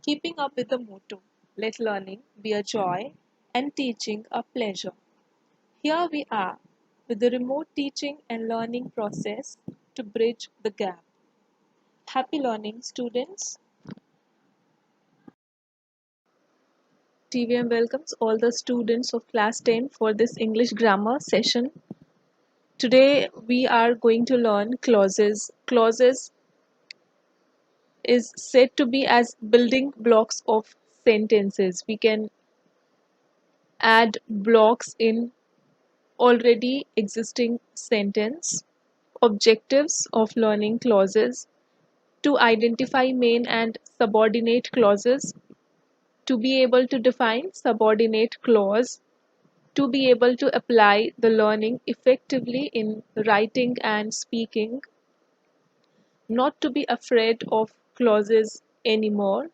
keeping up with the motto, let learning be a joy and teaching a pleasure. Here we are with the remote teaching and learning process to bridge the gap. Happy learning, students. TVM welcomes all the students of class 10 for this English grammar session. Today we are going to learn clauses. Clauses is said to be as building blocks of sentences. We can add blocks in already existing sentence. Objectives of learning clauses: to identify main and subordinate clauses, to be able to define subordinate clause, to be able to apply the learning effectively in writing and speaking, not to be afraid of clauses anymore,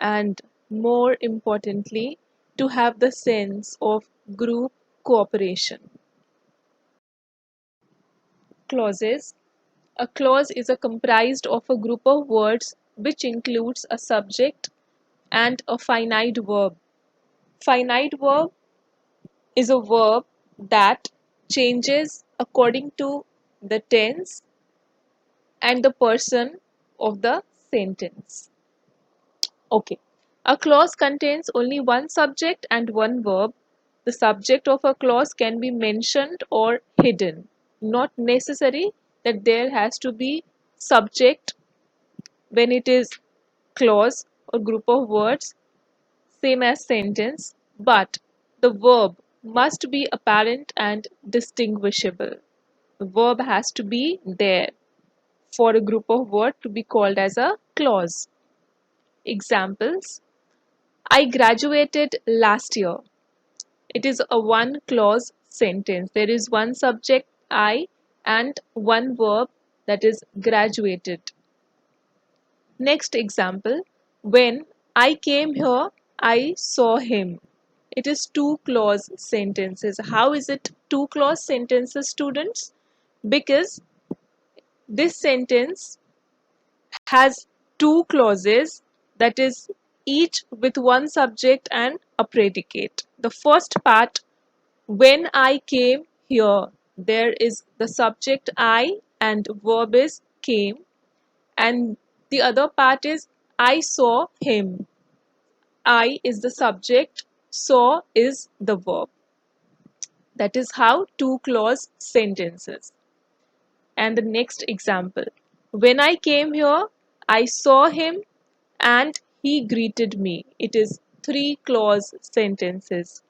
and more importantly, to have the sense of group cooperation. Clauses. A clause is a comprised of a group of words which includes a subject and a finite verb. Finite verb is a verb that changes according to the tense and the person of the sentence. Okay. A clause contains only one subject and one verb. The subject of a clause can be mentioned or hidden. Not necessary that there has to be subject when it is clause or group of words, same as sentence, but the verb must be apparent and distinguishable. The verb has to be there for a group of words to be called as a clause. Examples: I graduated last year. It is a one clause sentence. There is one subject, I, and one verb, that is graduated. Next example: when I came here, I saw him. It is two clause sentences. How is it two clause sentences, students? Because this sentence has two clauses, that is each with one subject and a predicate. The first part, when I came here, there is the subject I and verb is came, and the other part is I saw him. I is the subject, saw is the verb. That is how two clause sentences. And the next example: when I came here, I saw him and he greeted me. It is three clause sentences.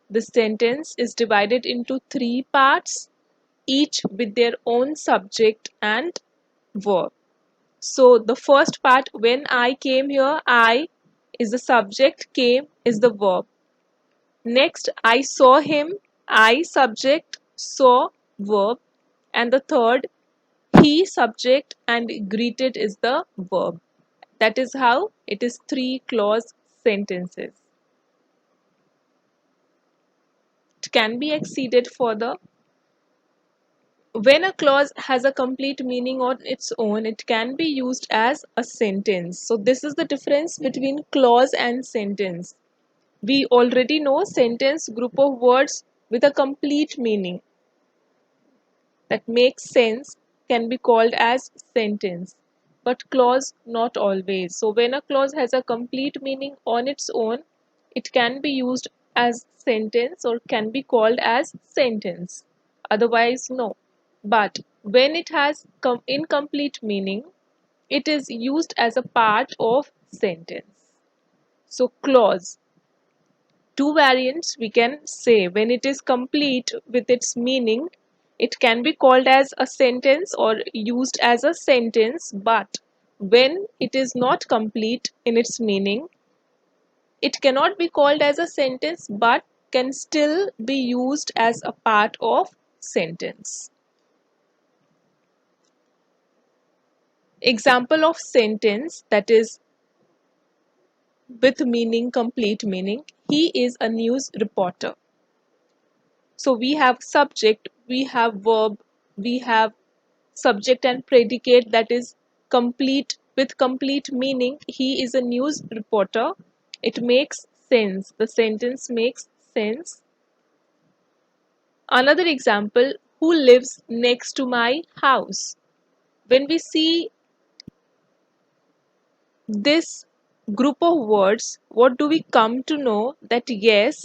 The sentence is divided into three parts, each with their own subject and verb. So the first part, when I came here, I is the subject, came is the verb. Next, I saw him, I subject, saw verb. And the third, he subject and greeted is the verb. That is how it is three clause sentences. It can be exceeded further. When a clause has a complete meaning on its own, it can be used as a sentence. So this is the difference between clause and sentence. We already know sentence, group of words with a complete meaning that makes sense, can be called as sentence, but clause not always. So when a clause has a complete meaning on its own, it can be used as sentence or can be called as sentence. Otherwise, no. But when it has incomplete meaning, it is used as a part of sentence. So clause, two variants we can say. When it is complete with its meaning, it can be called as a sentence or used as a sentence, but when it is not complete in its meaning, it cannot be called as a sentence but can still be used as a part of sentence. Example of sentence that is with meaning, complete meaning: he is a news reporter. So we have subject, we have verb, we have subject and predicate, that is complete with complete meaning. He is a news reporter. It makes sense. The sentence makes sense. Another example, who lives next to my house? When we see this group of words, what do we come to know? That yes,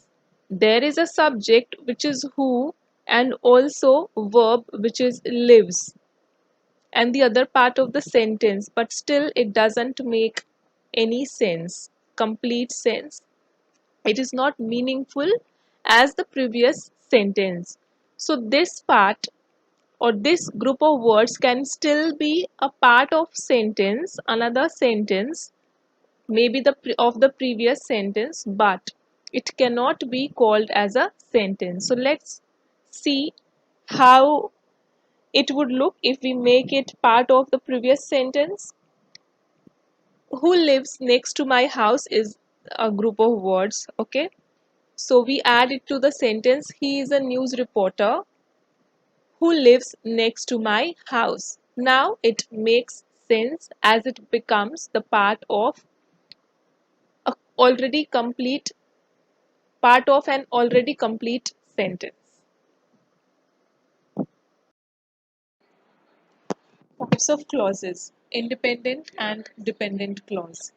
there is a subject which is who, and also verb which is lives, and the other part of the sentence, but still it doesn't make any sense, complete sense. It is not meaningful as the previous sentence. So this part or this group of words can still be a part of sentence, another sentence, maybe of the previous sentence, but it cannot be called as a sentence. So let's see how it would look if we make it part of the previous sentence. Who lives next to my house is a group of words, okay? So we add it to the sentence. He is a news reporter who lives next to my house. Now it makes sense as it becomes the a already complete part of an already complete sentence. Types of clauses: independent and dependent clause.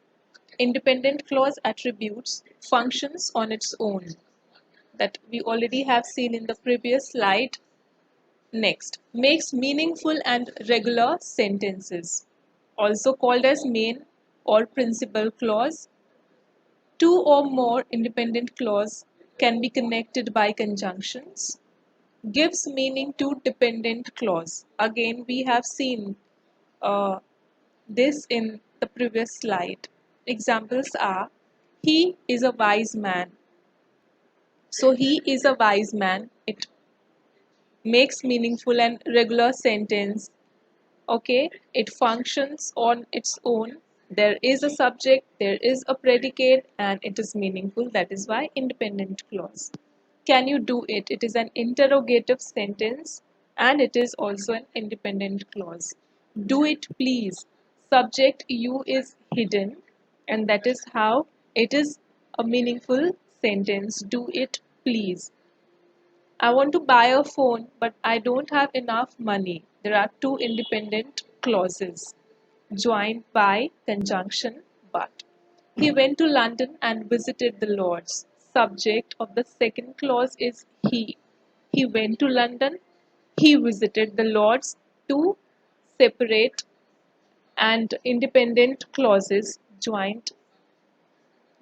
Independent clause attributes functions on its own, that we already have seen in the previous slide. Next, makes meaningful and regular sentences, also called as main or principal clause. Two or more independent clause can be connected by conjunctions. Gives meaning to dependent clause. Again, we have seen uh, this in the previous slide. Examples are, he is a wise man. So he is a wise man. It makes meaningful and regular sentence. Okay, it functions on its own. There is a subject, there is a predicate, and it is meaningful. That is why independent clause. Can you do it? It is an interrogative sentence and it is also an independent clause. Do it please. Subject you is hidden, and that is how it is a meaningful sentence. Do it please. I want to buy a phone, but I don't have enough money. There are two independent clauses joined by conjunction but. He went to London and visited the Lords. Subject of the second clause is he. He went to London. He visited the Lords. Two separate and independent clauses joined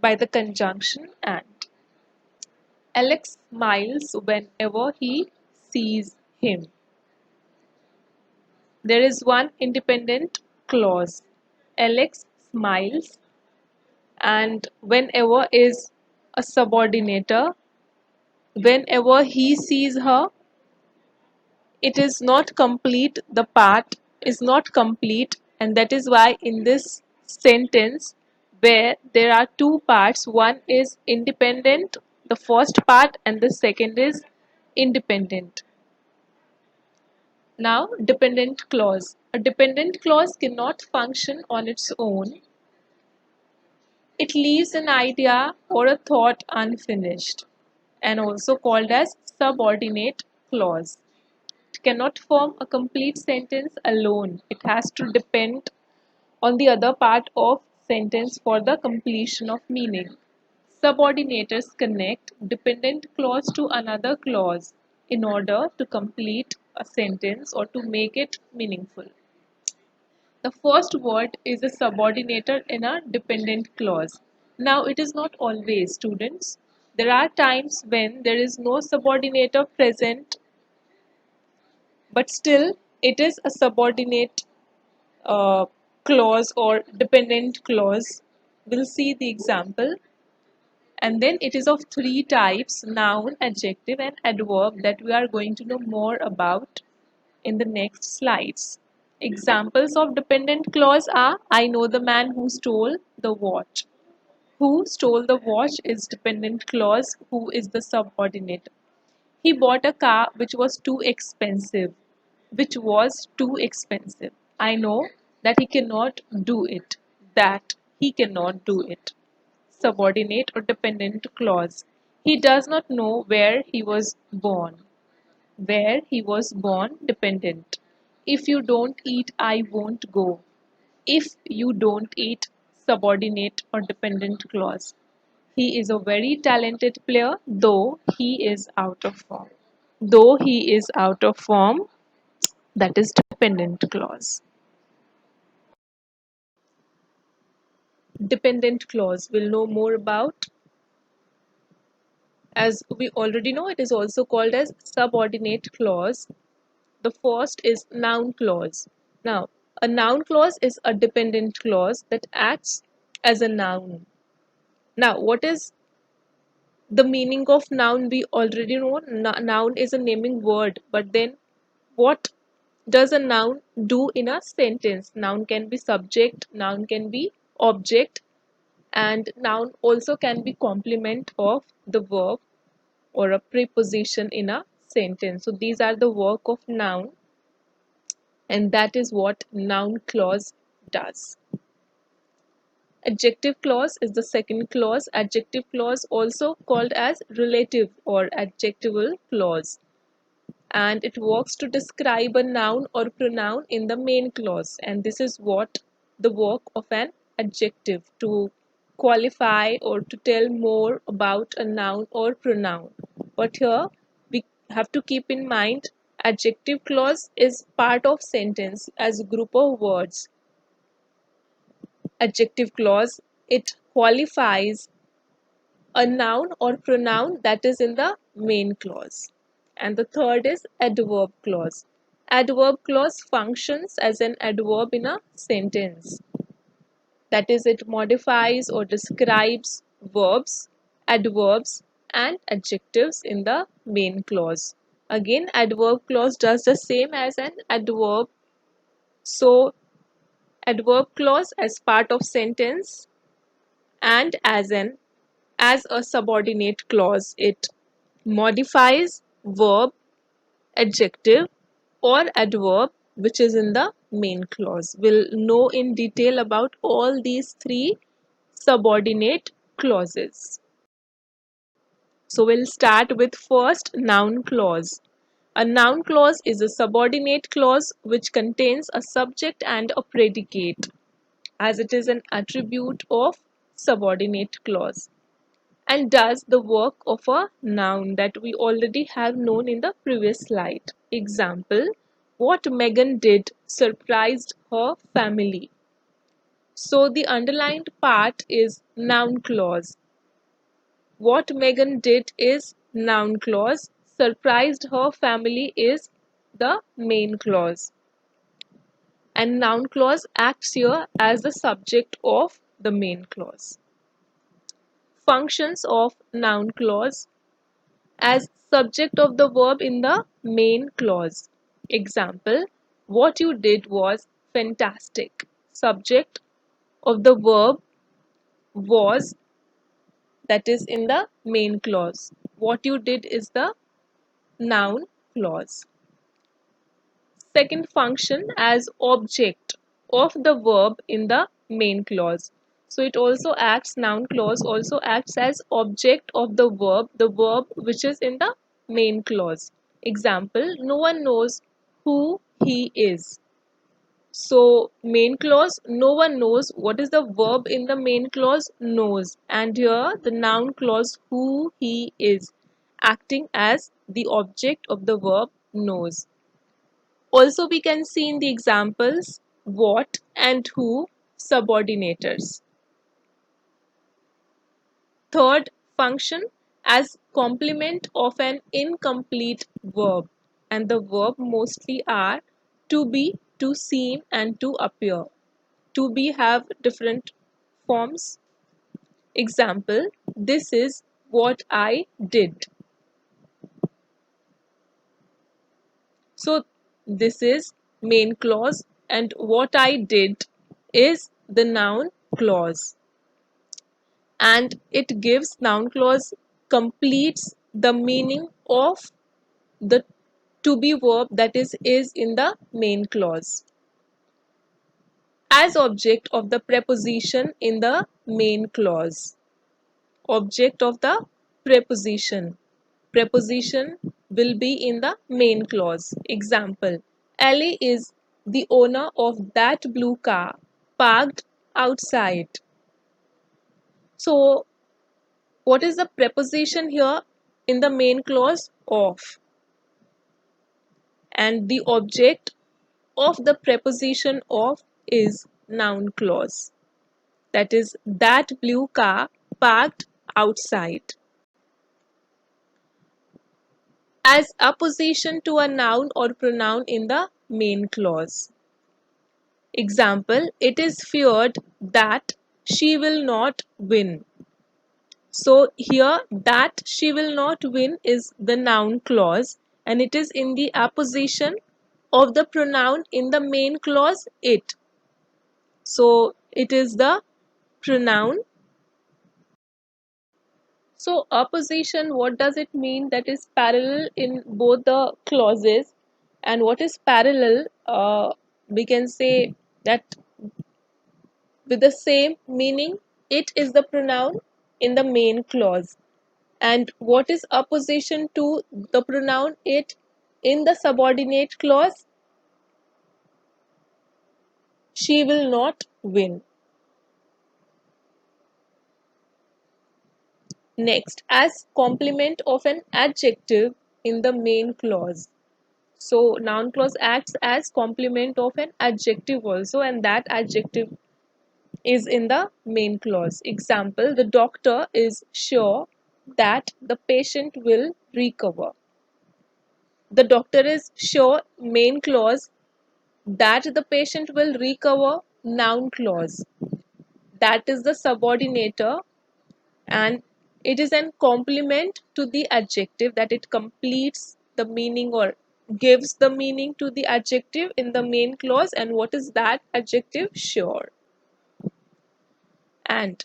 by the conjunction and. Alex smiles whenever he sees him. There is one independent clause. Alex smiles, and whenever is a subordinator. Whenever he sees her, it is not complete, the part is not complete, and that is why in this sentence where there are two parts, one is independent, the first part, and the second is independent. Now, dependent clause. A dependent clause cannot function on its own. It leaves an idea or a thought unfinished, and also called as subordinate clause. It cannot form a complete sentence alone. It has to depend on the other part of sentence for the completion of meaning. Subordinators connect dependent clause to another clause in order to complete a sentence or to make it meaningful. The first word is a subordinator in a dependent clause. Now, it is not always, students. There are times when there is no subordinator present, but still it is a subordinate uh, clause or dependent clause. We'll see the example. And then it is of three types: noun, adjective, and adverb, that we are going to know more about in the next slides. Examples of dependent clause are, I know the man who stole the watch. Who stole the watch is dependent clause, who is the subordinate. He bought a car which was too expensive. Which was too expensive. I know that he cannot do it, that he cannot do it. Subordinate or dependent clause. He does not know where he was born. Where he was born, dependent. If you don't eat, I won't go. If you don't eat, subordinate or dependent clause. He is a very talented player, though he is out of form. Though he is out of form, that is dependent clause. Dependent clause we'll know more about. As we already know, it is also called as subordinate clause. The first is noun clause. Now, a noun clause is a dependent clause that acts as a noun. Now, what is the meaning of noun? We already know noun is a naming word, but then what does a noun do in a sentence? Noun can be subject, noun can be object, and noun also can be complement of the verb or a preposition in a sentence. So these are the work of noun, and that is what noun clause does. Adjective clause is the second clause. Adjective clause also called as relative or adjectival clause, and it works to describe a noun or pronoun in the main clause, and this is what the work of an adjective, to qualify or to tell more about a noun or pronoun. But here we have to keep in mind adjective clause is part of sentence as a group of words. Adjective clause, it qualifies a noun or pronoun that is in the main clause. And the third is adverb clause. Adverb clause functions as an adverb in a sentence. That is, it modifies or describes verbs, adverbs, and adjectives in the main clause. Again, adverb clause does the same as an adverb. So, adverb clause as part of sentence and as a subordinate clause, it modifies verb, adjective, or adverb which is in the main clause. We'll know in detail about all these three subordinate clauses. So we'll start with first noun clause. A noun clause is a subordinate clause which contains a subject and a predicate, as it is an attribute of subordinate clause, and does the work of a noun that we already have known in the previous slide. Example, what Megan did surprised her family. So the underlined part is noun clause. What Megan did is noun clause. Surprised her family is the main clause. And noun clause acts here as the subject of the main clause. Functions of noun clause: as subject of the verb in the main clause. Example, what you did was fantastic. Subject of the verb was, that is in the main clause. What you did is the noun clause. Second function, as object of the verb in the main clause. So it also acts, noun clause also acts as object of the verb which is in the main clause. Example, no one knows who he is. So main clause, no one knows. What is the verb in the main clause? Knows. And here the noun clause, who he is, acting as the object of the verb knows. Also, we can see in the examples what and who, subordinators. Third function, as complement of an incomplete verb, and the verb mostly are to be, to seem, and to appear. To be have different forms. Example, this is what I did. So this is main clause, and what I did is the noun clause, and it gives, noun clause completes the meaning of the to be verb that is in the main clause. as object of the preposition in the main clause. Object of the preposition. Preposition will be in the main clause. Example: Ali is the owner of that blue car parked outside. So, what is the preposition here in the main clause? Of. And the object of the preposition of is noun clause. That is, that blue car parked outside. As opposition to a noun or pronoun in the main clause. Example: it is feared that she will not win. So here, that she will not win is the noun clause, and it is in the apposition of the pronoun in the main clause it. So it is the pronoun. So apposition, what does it mean? That is parallel in both the clauses. And what is parallel? We can say that with the same meaning, it is the pronoun in the main clause. And what is opposition to the pronoun it in the subordinate clause? She will not win. Next, as complement of an adjective in the main clause. So noun clause acts as complement of an adjective also, and that adjective is in the main clause. Example: the doctor is sure that the patient will recover. The doctor is sure, main clause, that the patient will recover, noun clause. That is the subordinator, and it is a complement to the adjective, that it completes the meaning or gives the meaning to the adjective in the main clause. And what is that adjective? Sure. And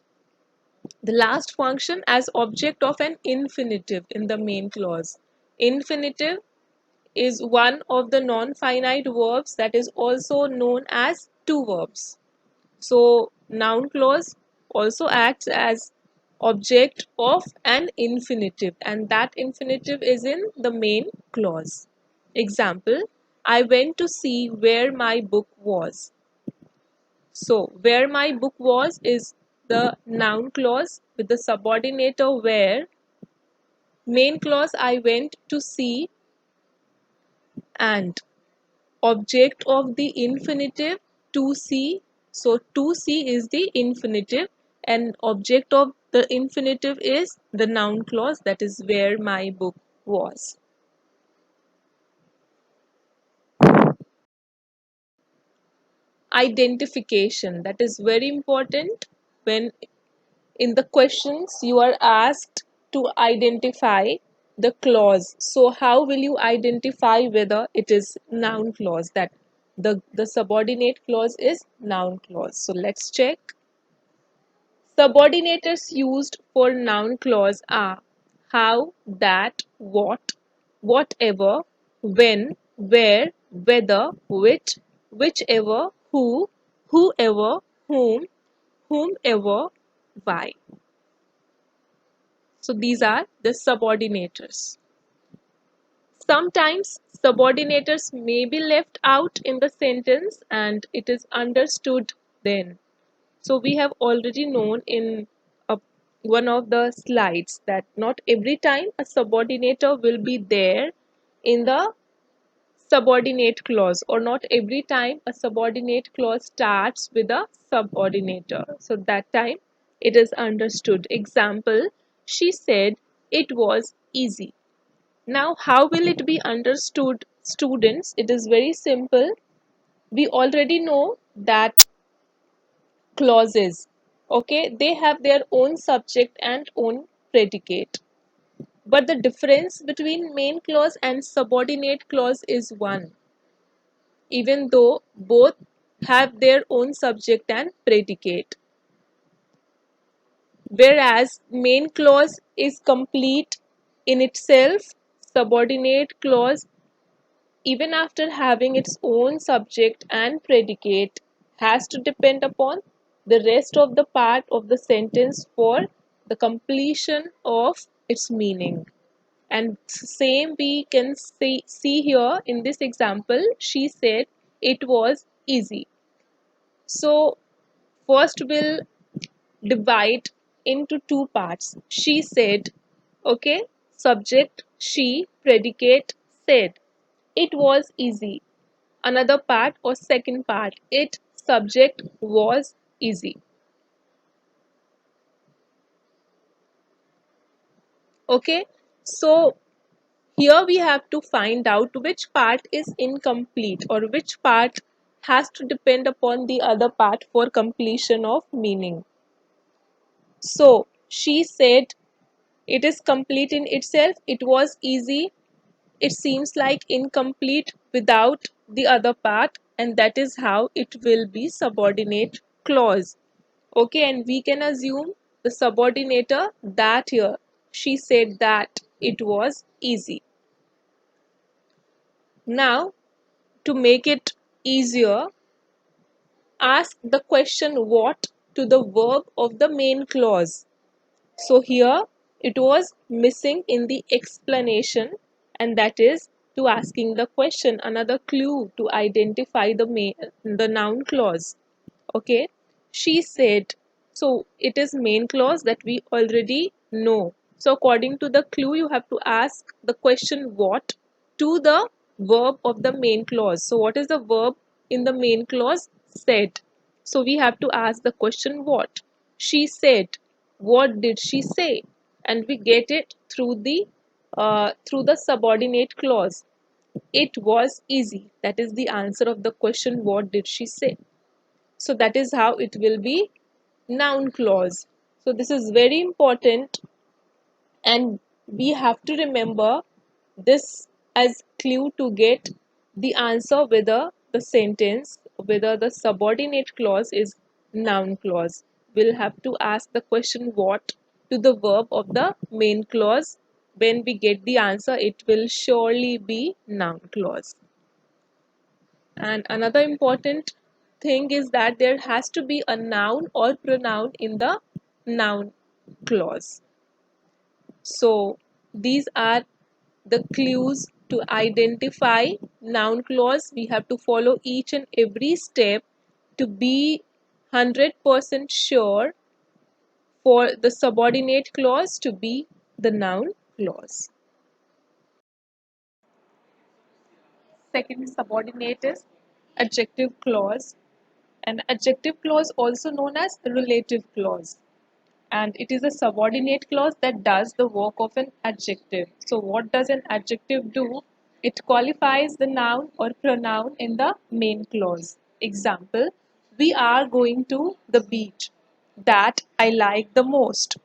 the last function, as object of an infinitive in the main clause. Infinitive is one of the non-finite verbs that is also known as two verbs. So noun clause also acts as object of an infinitive, and that infinitive is in the main clause. Example: I went to see where my book was. So where my book was is the noun clause with the subordinator where, main clause I went to see, and object of the infinitive to see. So to see is the infinitive, and object of the infinitive is the noun clause, that is where my book was. Identification, that is very important. When in the questions you are asked to identify the clause, so how will you identify whether it is noun clause, that the subordinate clause is noun clause? So let's check. Subordinators used for noun clause are how, that, what, whatever, when, where, whether, which, whichever, who, whoever, whom, whomever, why. So these are the subordinators. Sometimes subordinators may be left out in the sentence and it is understood then. So we have already known in one of the slides that not every time a subordinator will be there in the subordinate clause, or not every time a subordinate clause starts with a subordinator. So that time it is understood. Example: she said it was easy. Now how will it be understood, students? It is very simple. We already know that clauses, okay, they have their own subject and own predicate, but the difference between main clause and subordinate clause is one, even though both have their own subject and predicate. Whereas main clause is complete in itself, subordinate clause, even after having its own subject and predicate, has to depend upon the rest of the part of the sentence for the completion of its meaning. And same we can see here in this example. She said it was easy. So first we'll divide into two parts. She said, okay, subject she, predicate said. It was easy. Another part or second part, it subject was easy. Okay, so here we have to find out which part is incomplete or which part has to depend upon the other part for completion of meaning. So she said it is complete in itself, it was easy, it seems like incomplete without the other part, and that is how it will be subordinate clause. Okay, and we can assume the subordinator that here. She said that it was easy. Now, to make it easier, ask the question what to the verb of the main clause. So here it was missing in the explanation, and that is to asking the question, another clue to identify the noun clause. Okay, she said. So it is main clause that we already know. So according to the clue, you have to ask the question what to the verb of the main clause. So what is the verb in the main clause? Said. So we have to ask the question what. She said. What did she say? And we get it through the subordinate clause. It was easy. That is the answer of the question what did she say? So that is how it will be noun clause. So this is very important, and we have to remember this as clue to get the answer whether the sentence, whether the subordinate clause is noun clause. We'll have to ask the question what to the verb of the main clause. When we get the answer, it will surely be noun clause. And another important thing is that there has to be a noun or pronoun in the noun clause. So these are the clues to identify noun clause. We have to follow each and every step to be 100% sure for the subordinate clause to be the noun clause. Second subordinate is adjective clause. An adjective clause, also known as relative clause, and it is a subordinate clause that does the work of an adjective. So what does an adjective do? It qualifies the noun or pronoun in the main clause. Example, we are going to the beach. That I like the most.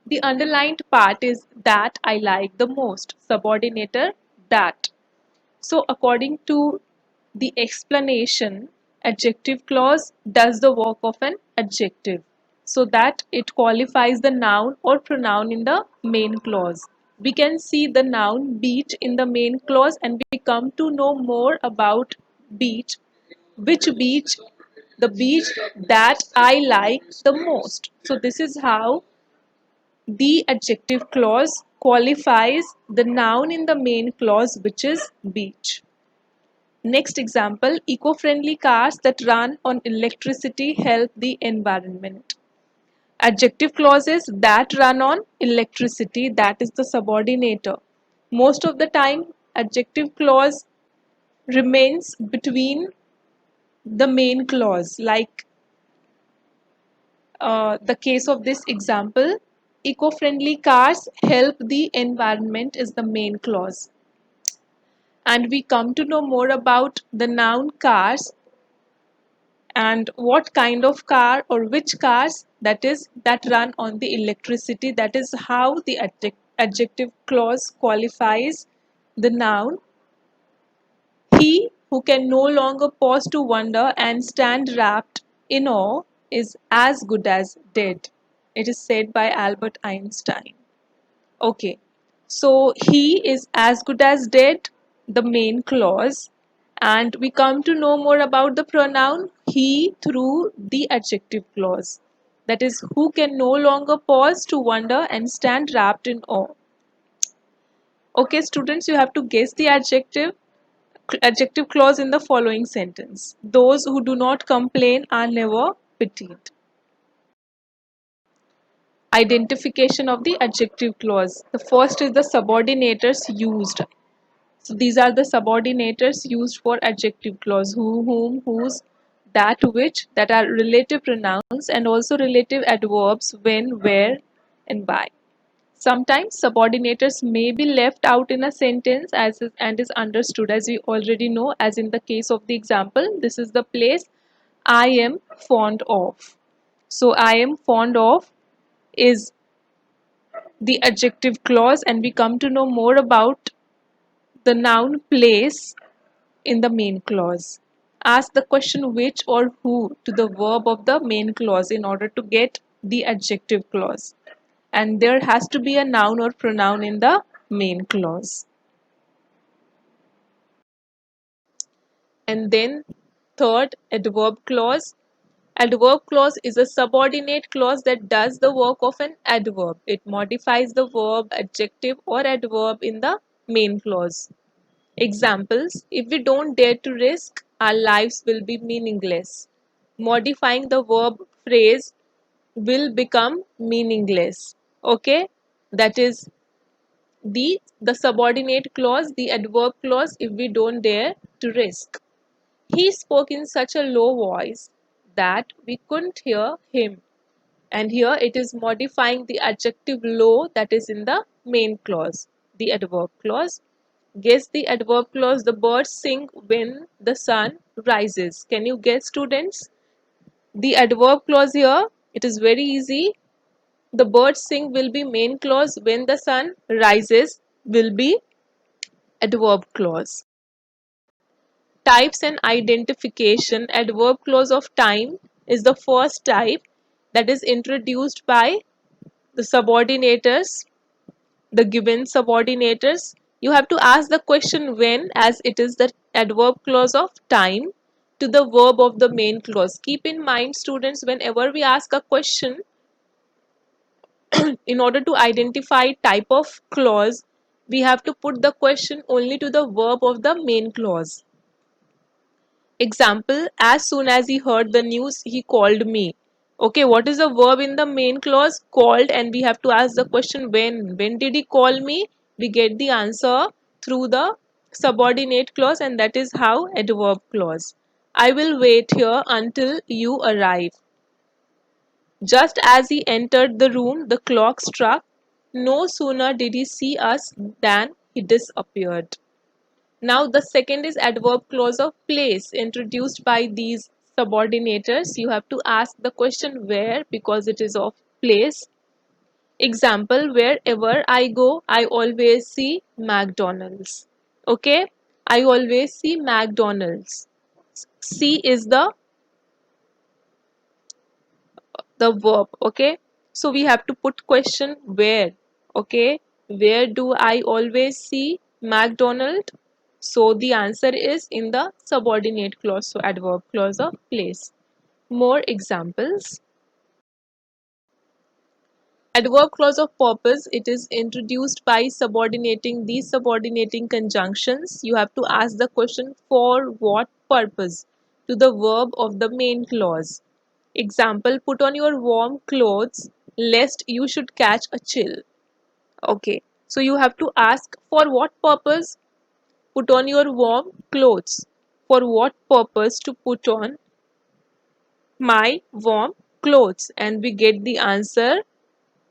The underlined part is that I like the most. Subordinator that. So according to the explanation, adjective clause does the work of an adjective so that it qualifies the noun or pronoun in the main clause. We can see the noun beach in the main clause, and we come to know more about beach. Which beach? The beach that I like the most. So this is how the adjective clause qualifies the noun in the main clause, which is beach. Next example, eco-friendly cars that run on electricity help the environment. Adjective clauses that run on electricity, that is the subordinator. Most of the time, adjective clause remains between the main clause, like the case of this example, eco-friendly cars help the environment is the main clause. And we come to know more about the noun cars and what kind of car or which cars that run on the electricity. That is how the adjective clause qualifies the noun. He who can no longer pause to wonder and stand wrapped in awe is as good as dead. It is said by Albert Einstein. Okay, so he is as good as dead, the main clause, And we come to know more about the pronoun he through the adjective clause. That is, who can no longer pause to wonder and stand wrapped in awe. Okay, students, you have to guess the adjective clause in the following sentence. Those who do not complain are never pitied. Identification of the adjective clause. The first is the subordinators used. So these are the subordinators used for adjective clause: who, whom, whose, that, which, that are relative pronouns and also relative adverbs when, where, and by. Sometimes subordinators may be left out in a sentence and is understood, as we already know, as in the case of the example. This is the place I am fond of. So I am fond of is the adjective clause, and we come to know more about the noun place in the main clause. Ask the question which or who to the verb of the main clause in order to get the adjective clause. And there has to be a noun or pronoun in the main clause. And then third, adverb clause. Adverb clause is a subordinate clause that does the work of an adverb. It modifies the verb, adjective, or adverb in the main clause. Examples: if we don't dare to risk, our lives will be meaningless. Modifying the verb phrase will become meaningless. Okay, that is the subordinate clause, the adverb clause, if we don't dare to risk. He spoke in such a low voice that we couldn't hear him. And here it is modifying the adjective low that is in the main clause, the adverb clause. Guess the adverb clause. The birds sing when the sun rises. Can you guess, students? The adverb clause here, it is very easy. The birds sing will be main clause. When the sun rises will be adverb clause. Types and identification. Adverb clause of time is the first type that is introduced by the subordinators, the given subordinators. You have to ask the question when, as it is the adverb clause of time, to the verb of the main clause. Keep in mind, students, whenever we ask a question, in order to identify type of clause, we have to put the question only to the verb of the main clause. Example: as soon as he heard the news, he called me. Okay, what is the verb in the main clause? Called, and we have to ask the question when. When did he call me? We get the answer through the subordinate clause, and that is how adverb clause. I will wait here until you arrive. Just as he entered the room, the clock struck. No sooner did he see us than he disappeared. Now the second is adverb clause of place, introduced by these subordinators. You have to ask the question where, because it is of place. Example: wherever I go, I always see McDonald's. Okay, I always see McDonald's. See is the verb. Okay, so we have to put question where. Okay, where do I always see McDonald? So the answer is in the subordinate clause, so adverb clause of place. More examples. Adverb clause of purpose, it is introduced by subordinating these subordinating conjunctions. You have to ask the question for what purpose to the verb of the main clause. Example: put on your warm clothes lest you should catch a chill. Okay, so you have to ask for what purpose. Put on your warm clothes. For what purpose to put on my warm clothes? And we get the answer.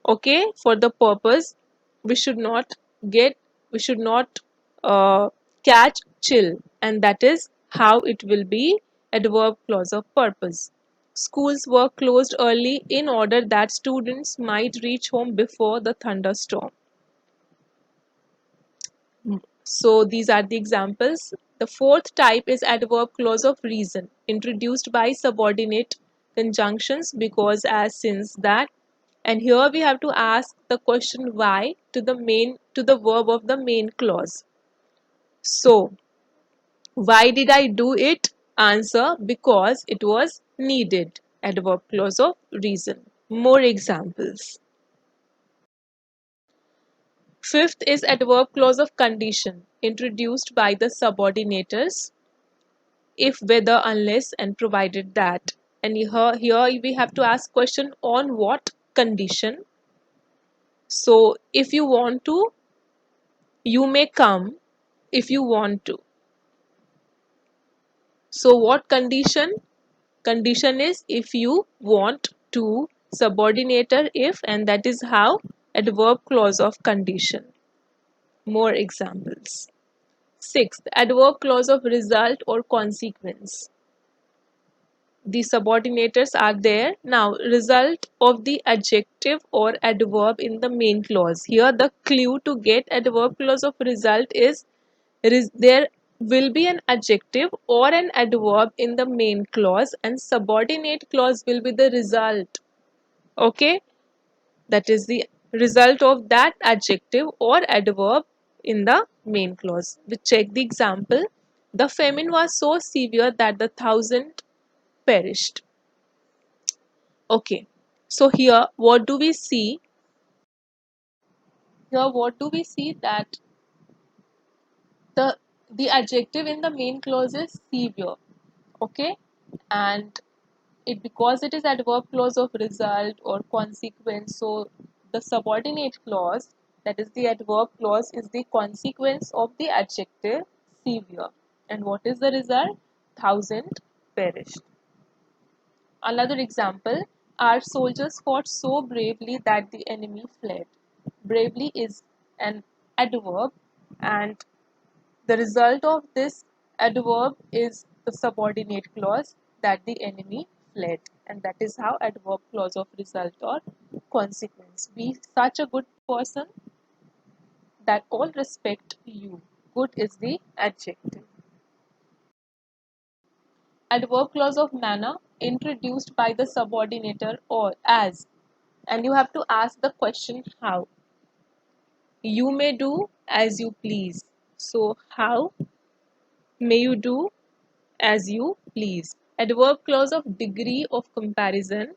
Okay, for the purpose we should not get, we should not catch chill, and that is how it will be adverb clause of purpose. Schools were closed early in order that students might reach home before the thunderstorm. So these are the examples. The fourth type is adverb clause of reason, introduced by subordinate conjunctions because, as, since, that. And here we have to ask the question why to the verb of the main clause. So Why did I do it? Answer, because it was needed. Adverb clause of reason. More examples. Fifth is adverb clause of condition, introduced by the subordinators if, whether, unless, and provided that. And here we have to ask question on what condition. So if you want to, you may come if you want to. So what condition? Condition is if you want to, subordinator if, and that is how adverb clause of condition. More examples. Sixth, adverb clause of result or consequence. The subordinators are there. Now, result of the adjective or adverb in the main clause. Here, the clue to get adverb clause of result is there will be an adjective or an adverb in the main clause, and subordinate clause will be the result. Okay, that is the result of that adjective or adverb in the main clause. We check the example. The famine was so severe that the thousand perished. Okay, so here what do we see? Here what do we see that the the adjective in the main clause is severe. Okay, and it, because it is adverb clause of result or consequence, so the subordinate clause, that is the adverb clause, is the consequence of the adjective severe. And what is the result? Thousand perished. Another example, our soldiers fought so bravely that the enemy fled. Bravely is an adverb, and the result of this adverb is the subordinate clause, that the enemy fled, and that is how adverb clause of result or consequence. Be such a good person that all respect you. Good is the adjective. Adverb clause of manner, introduced by the subordinator or as, and you have to ask the question how. You may do as you please. So how may you do as you please? Adverb clause of degree of comparison,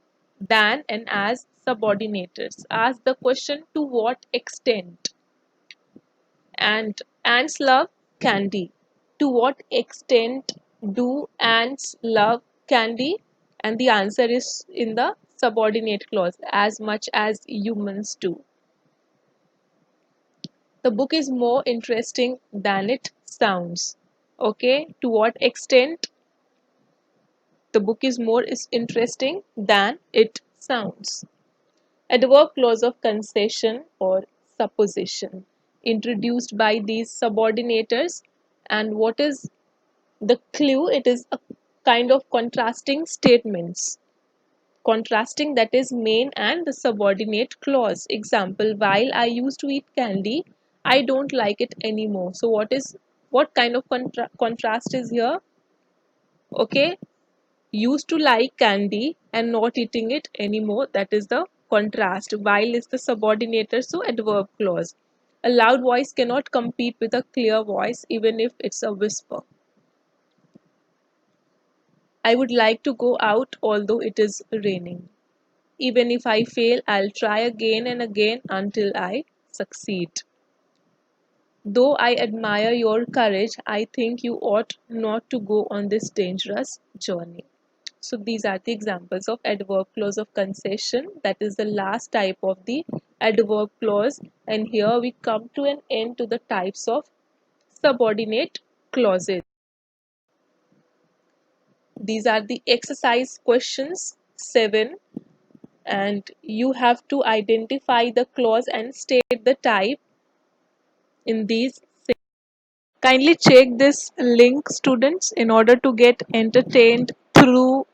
than and as subordinators. Ask the question to what extent. And ants love candy. To what extent do ants love candy? And the answer is in the subordinate clause, as much as humans do. The book is more interesting than it sounds. Okay, to what extent the book is more interesting than it sounds. Adverb clause of concession or supposition, introduced by these subordinators. And what is the clue? It is a kind of contrasting statements. Contrasting, that is main and the subordinate clause. Example, while I used to eat candy, I don't like it anymore. So what kind of contrast is here? Okay, used to like candy and not eating it anymore, that is the contrast. While is the subordinator, so adverb clause. A loud voice cannot compete with a clear voice, even if it's a whisper. I would like to go out although it is raining. Even if I fail, I'll try again and again until I succeed. Though I admire your courage, I think you ought not to go on this dangerous journey. So these are the examples of adverb clause of concession. That is the last type of the adverb clause. And here we come to an end to the types of subordinate clauses. These are the exercise questions 7, and you have to identify the clause and state the type in these. Kindly check this link, students, in order to get entertained through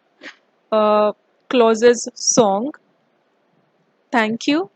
clauses song. Thank you.